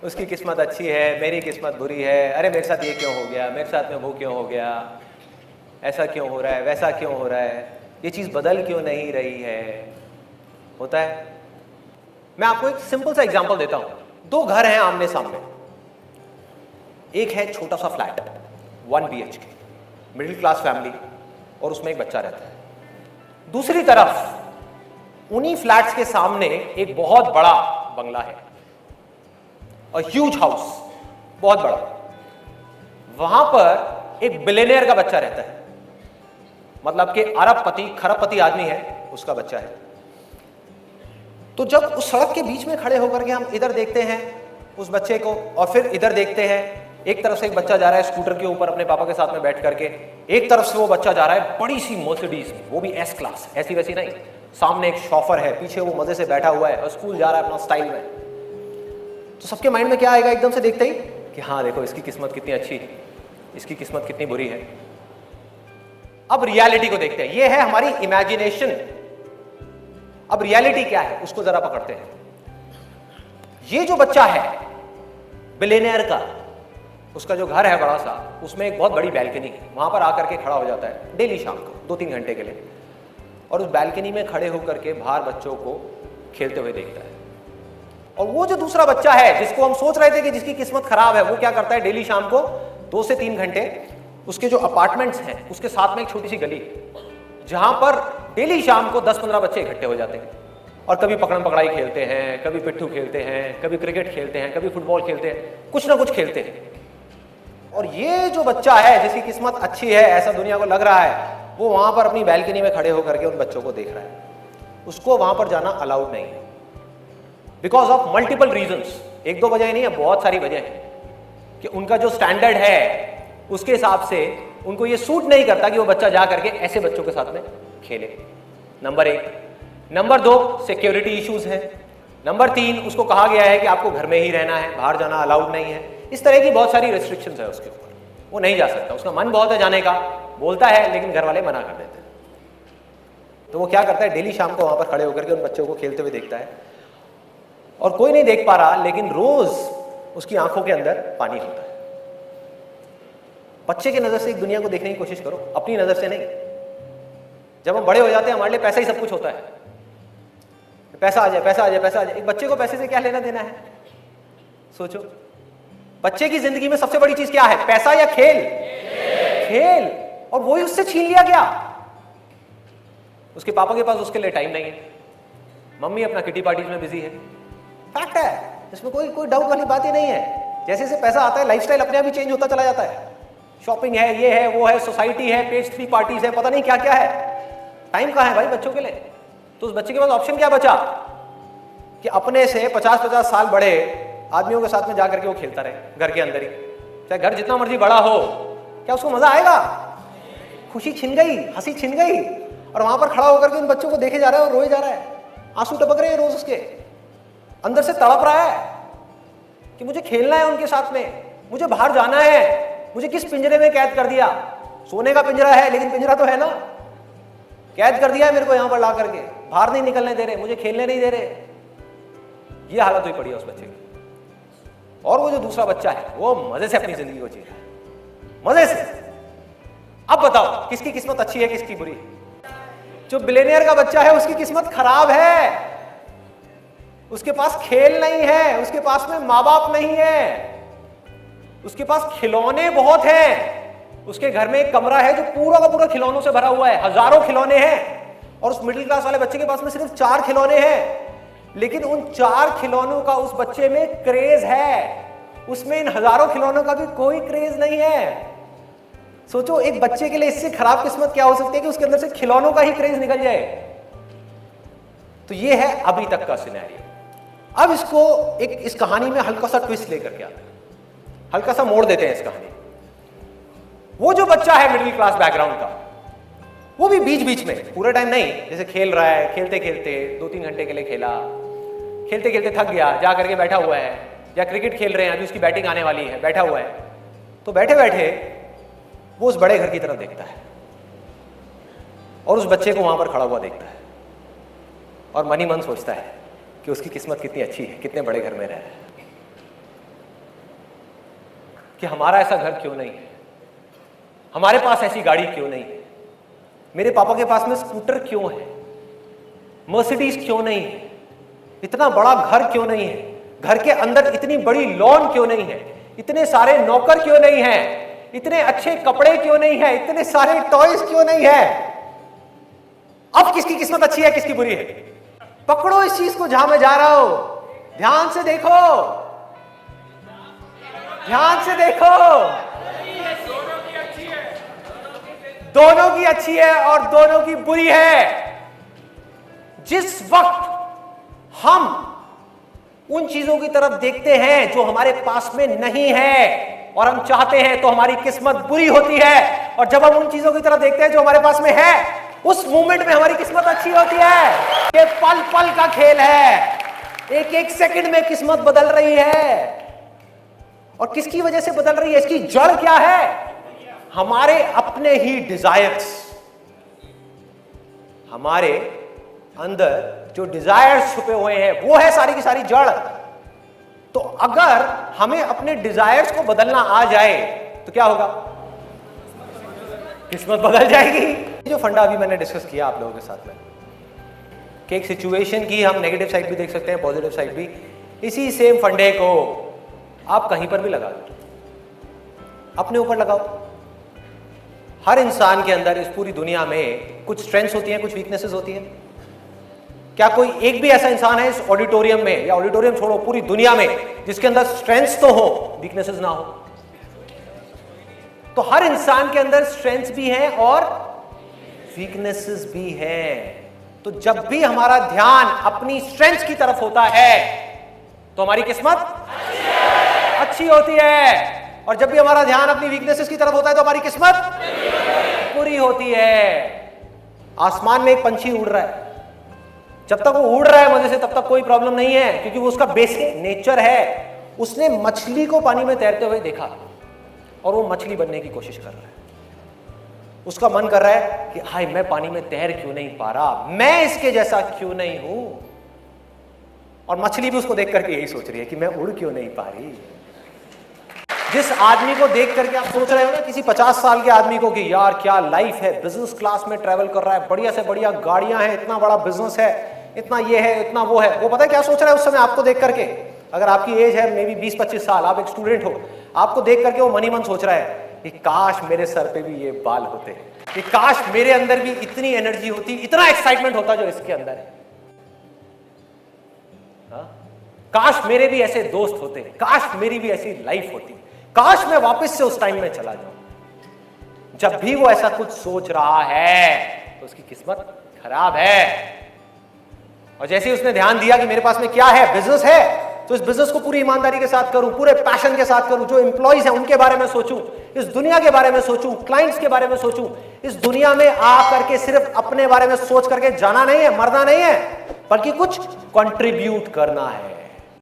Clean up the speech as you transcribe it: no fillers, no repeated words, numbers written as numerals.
उसकी किस्मत अच्छी है, मेरी किस्मत बुरी है, अरे मेरे साथ ये क्यों हो गया, मेरे साथ में वो क्यों हो गया, ऐसा क्यों हो रहा है, वैसा क्यों हो रहा है, ये चीज़ बदल क्यों नहीं रही है। होता है। मैं आपको एक सिंपल सा एग्जांपल देता हूं। दो घर हैं आमने सामने, एक है छोटा सा flat 1 BHK, middle class family, और उसमें एक बच्चा रहता है। दूसरी तरफ उन्हीं फ्लैट्स के सामने एक बहुत बड़ा बंगला है, ह्यूज हाउस, बहुत बड़ा। वहां पर एक बिलियनियर का बच्चा रहता है, मतलब कि अरबपति खरबपति आदमी है, उसका बच्चा है। तो जब उस सड़क के बीच में खड़े होकर के हम इधर देखते हैं उस बच्चे को, और फिर इधर देखते हैं, एक तरफ से एक बच्चा जा रहा है स्कूटर के ऊपर अपने पापा के साथ में बैठ करके, एक तरफ से वो बच्चा जा रहा है बड़ी सी मर्सिडीज में, वो भी S क्लास, ऐसी वैसी नहीं। सामने एक शॉफर है, पीछे वो मजे से बैठा हुआ है और स्कूल जा रहा है अपना स्टाइल में। तो सबके माइंड में क्या आएगा एकदम से देखते ही कि हाँ देखो इसकी किस्मत कितनी अच्छी है, इसकी किस्मत कितनी बुरी है। अब रियलिटी को देखते हैं, ये है हमारी इमेजिनेशन। अब रियलिटी क्या है उसको जरा पकड़ते हैं। ये जो बच्चा है बिलियनियर का, उसका जो घर है बड़ा सा, उसमें एक बहुत बड़ी बैल्कनी है, वहां पर आकर के खड़ा हो जाता है डेली शाम को 2-3 घंटे के लिए, और उस बैल्कनी में खड़े होकर के बाहर बच्चों को खेलते हुए देखता है। और वो जो दूसरा बच्चा है जिसको हम सोच रहे थे कि जिसकी किस्मत खराब है, वो क्या करता है, डेली शाम को 2 से 3 घंटे उसके जो अपार्टमेंट्स हैं उसके साथ में एक छोटी सी गली है, जहां पर डेली शाम को 10-15 बच्चे इकट्ठे हो जाते हैं, और कभी पकड़म पकड़ाई खेलते हैं, कभी पिट्ठू खेलते हैं, कभी क्रिकेट खेलते हैं, कभी फुटबॉल खेलते हैं, कुछ ना कुछ खेलते हैं। और ये जो बच्चा है जिसकी किस्मत अच्छी है, ऐसा दुनिया को लग रहा है, वो वहां पर अपनी बैल्कनी में खड़े होकर के उन बच्चों को देख रहा है। उसको वहां पर जाना अलाउड नहीं है, बिकॉज ऑफ मल्टीपल रीजंस। 1-2 वजह नहीं है, बहुत सारी वजह है कि उनका जो स्टैंडर्ड है उसके हिसाब से उनको ये सूट नहीं करता कि वो बच्चा जा करके ऐसे बच्चों के साथ में खेले। नंबर 1। नंबर 2, सिक्योरिटी इश्यूज है। नंबर 3, उसको कहा गया है कि आपको घर में ही रहना है, बाहर जाना अलाउड नहीं है। इस तरह की बहुत सारी रेस्ट्रिक्शंस है उसके ऊपर, वो नहीं जा सकता। उसका मन बहुत है जाने का, बोलता है, लेकिन घर वाले मना कर देते हैं। तो वो क्या करता है, डेली शाम को वहां पर खड़े होकर के उन बच्चों को खेलते हुए देखता है, और कोई नहीं देख पा रहा, लेकिन रोज उसकी आंखों के अंदर पानी होता है। बच्चे की नजर से एक दुनिया को देखने की कोशिश करो, अपनी नजर से नहीं। जब हम बड़े हो जाते हैं हमारे लिए पैसा ही सब कुछ होता है, पैसा आ जाए, पैसा आ जाए, पैसा आ जाए। एक बच्चे को पैसे से क्या लेना देना है, सोचो। बच्चे की जिंदगी में सबसे बड़ी चीज क्या है, पैसा या खेल? खेल। और वही उससे छीन लिया गया। उसके पापा के पास उसके लिए टाइम नहीं है, मम्मी अपना किटी पार्टीज में बिजी है। फैक्ट है, इसमें कोई डाउट वाली बात ही नहीं है। जैसे जैसे पैसा आता है लाइफस्टाइल अपने आप ही चेंज होता चला जाता है। शॉपिंग है, ये है, वो है, सोसाइटी है, पेज 3 पार्टीज है, पता नहीं क्या क्या है। टाइम कहाँ है भाई बच्चों के लिए? तो उस बच्चे के पास ऑप्शन क्या बचा कि अपने से 50-50 साल बड़े आदमियों के साथ में जाकर के वो खेलता रहे घर के अंदर ही। चाहे घर जितना मर्जी बड़ा हो, क्या उसको मजा आएगा? खुशी छिन गई, हंसी छिन गई, और वहां पर खड़ा होकर के उन बच्चों को देखे जा रहा है और रोए जा रहा है, आंसू टपक रहे हैं रोज उसके अंदर से, तड़प रहा है कि मुझे खेलना है उनके साथ में, मुझे बाहर जाना है, मुझे किस पिंजरे में कैद कर दिया। सोने का पिंजरा है लेकिन पिंजरा तो है ना, कैद कर दिया है मेरे को यहां पर ला करके, बाहर नहीं निकलने दे रहे, मुझे खेलने नहीं दे रहे। ये हालत हुई पड़ी है उस बच्चे की। और वो जो दूसरा बच्चा है वो मजे से अपनी जिंदगी को जी रहा है, मजे से। अब बताओ किसकी किस्मत अच्छी है, किसकी बुरी? जो बिलियनियर का बच्चा है उसकी किस्मत खराब है, उसके पास खेल नहीं है, उसके पास में माँ बाप नहीं है, उसके पास खिलौने बहुत हैं। उसके घर में एक कमरा है जो पूरा का पूरा खिलौनों से भरा हुआ है, हजारों खिलौने हैं, और उस मिडिल क्लास वाले बच्चे के पास में सिर्फ 4 खिलौने हैं। लेकिन उन 4 खिलौनों का उस बच्चे में क्रेज है, उसमें इन हजारों खिलौनों का भी कोई क्रेज नहीं है। सोचो एक बच्चे के लिए इससे खराब किस्मत क्या हो सकती है कि उसके अंदर से खिलौनों का ही क्रेज निकल जाए। तो ये है अभी तक का सिनेरियो। अब इसको इस कहानी में हल्का सा ट्विस्ट लेकर के आते हैं, हल्का सा मोड़ देते हैं इस कहानी। वो जो बच्चा है मिडिल क्लास बैकग्राउंड का, वो भी बीच बीच में, पूरे टाइम नहीं, जैसे खेल रहा है, खेलते खेलते 2-3 घंटे के लिए खेला, खेलते खेलते थक गया, जा करके बैठा हुआ है, या क्रिकेट खेल रहे हैं, अभी उसकी बैटिंग आने वाली है, बैठा हुआ है, तो बैठे बैठे वो उस बड़े घर की तरफ देखता है और उस बच्चे को वहां पर खड़ा हुआ देखता है, और मन ही मन सोचता है कि उसकी किस्मत कितनी अच्छी है, कितने बड़े घर में रह रहा है। कि हमारा ऐसा घर क्यों नहीं है, हमारे पास ऐसी गाड़ी क्यों नहीं है, मेरे पापा के पास में स्कूटर क्यों है, मर्सिडीज क्यों नहीं है, इतना बड़ा घर क्यों नहीं है, घर के अंदर इतनी बड़ी लॉन क्यों नहीं है, इतने सारे नौकर क्यों नहीं है, इतने अच्छे कपड़े क्यों नहीं है, इतने सारे टॉयज क्यों नहीं है। अब किसकी किस्मत अच्छी है, किसकी बुरी है? पकड़ो इस चीज को जहां मैं जा रहा हूं, ध्यान से देखो, ध्यान से देखो। दोनों की अच्छी है और दोनों की बुरी है। जिस वक्त हम उन चीजों की तरफ देखते हैं जो हमारे पास में नहीं है और हम चाहते हैं, तो हमारी किस्मत बुरी होती है, और जब हम उन चीजों की तरफ देखते हैं जो हमारे पास में है, उस मोमेंट में हमारी किस्मत अच्छी होती है। ये पल पल का खेल है, एक एक सेकंड में किस्मत बदल रही है। और किसकी वजह से बदल रही है? इसकी जड़ क्या है? हमारे अपने ही डिजायर्स। हमारे अंदर जो डिजायर्स छुपे हुए हैं, वो है सारी की सारी जड़। तो अगर हमें अपने डिजायर्स को बदलना आ जाए तो क्या होगा? किस्मत बदल जाएगी। जो फंडा अभी मैंने डिस्कस किया आप लोगों के साथ में, कि एक सिचुएशन की हम नेगेटिव साइड भी देख सकते हैं, पॉजिटिव साइड भी। इसी सेम फंडे को आप कहीं पर भी लगा दो, अपने ऊपर लगाओ। हर इंसान के अंदर, इस पूरी दुनिया में कुछ स्ट्रेंथ्स होती हैं, कुछ वीकनेसेस होती हैं। क्या कोई एक भी ऐसा इंसान है इस ऑडिटोरियम में, या ऑडिटोरियम छोड़ो पूरी दुनिया में, जिसके अंदर स्ट्रेंथ्स तो हो, वीकनेसेस ना हो? तो हर इंसान के अंदर स्ट्रेंथ्स भी हैं और वीकनेसेस भी हैं। तो जब भी हमारा ध्यान अपनी स्ट्रेंथ्स की तरफ होता है तो हमारी किस्मत अच्छी होती है, और जब भी हमारा ध्यान अपनी वीकनेसेस की तरफ होता है तो हमारी किस्मत बुरी होती है। आसमान में एक पंछी उड़ रहा है, जब तक वो उड़ रहा है मजे से, तब तक कोई प्रॉब्लम नहीं है, क्योंकि वो उसका बेसिक नेचर है। उसने मछली को पानी में तैरते हुए देखा और वो मछली बनने की कोशिश कर रहा है। उसका मन कर रहा है कि हाय, मैं पानी में तैर क्यों नहीं पा रहा, मैं इसके जैसा क्यों नहीं हूं। और मछली भी उसको देख करके यही सोच रही है कि मैं उड़ क्यों नहीं पा रही। जिस आदमी को देख करके आप सोच रहे हो ना, किसी 50 साल के आदमी को, कि यार क्या लाइफ है, बिजनेस क्लास में ट्रैवल कर रहा है, बढ़िया से बढ़िया गाड़ियां हैं, इतना बड़ा बिजनेस है, इतना ये है, इतना वो है, वो पता है क्या सोच रहा है उस समय आपको देख करके? अगर आपकी एज है मे बी 20-25 साल, आप एक स्टूडेंट हो, आपको देख करके वो मन ही मन सोच रहा है कि काश मेरे सर पे भी ये बाल होते, कि काश मेरे अंदर भी इतनी एनर्जी होती, इतना एक्साइटमेंट होता जो इसके अंदर है। काश मेरे भी ऐसे दोस्त होते, काश मेरी भी ऐसी लाइफ होती, काश मैं वापस से उस टाइम में चला जाऊं। जब भी वो ऐसा कुछ सोच रहा है तो उसकी किस्मत खराब है। और जैसे ही उसने ध्यान दिया कि मेरे पास में क्या है, बिजनेस है, तो इस बिजनेस को पूरी ईमानदारी के साथ करूं, पूरे पैशन के साथ करूं, जो एम्प्लॉइज हैं उनके बारे में सोचूं, इस दुनिया के बारे में सोचूं, क्लाइंट्स के बारे में सोचूं। इस दुनिया में आ करके सिर्फ अपने बारे में सोच करके जाना नहीं है, मरना नहीं है, बल्कि कुछ कंट्रीब्यूट करना है।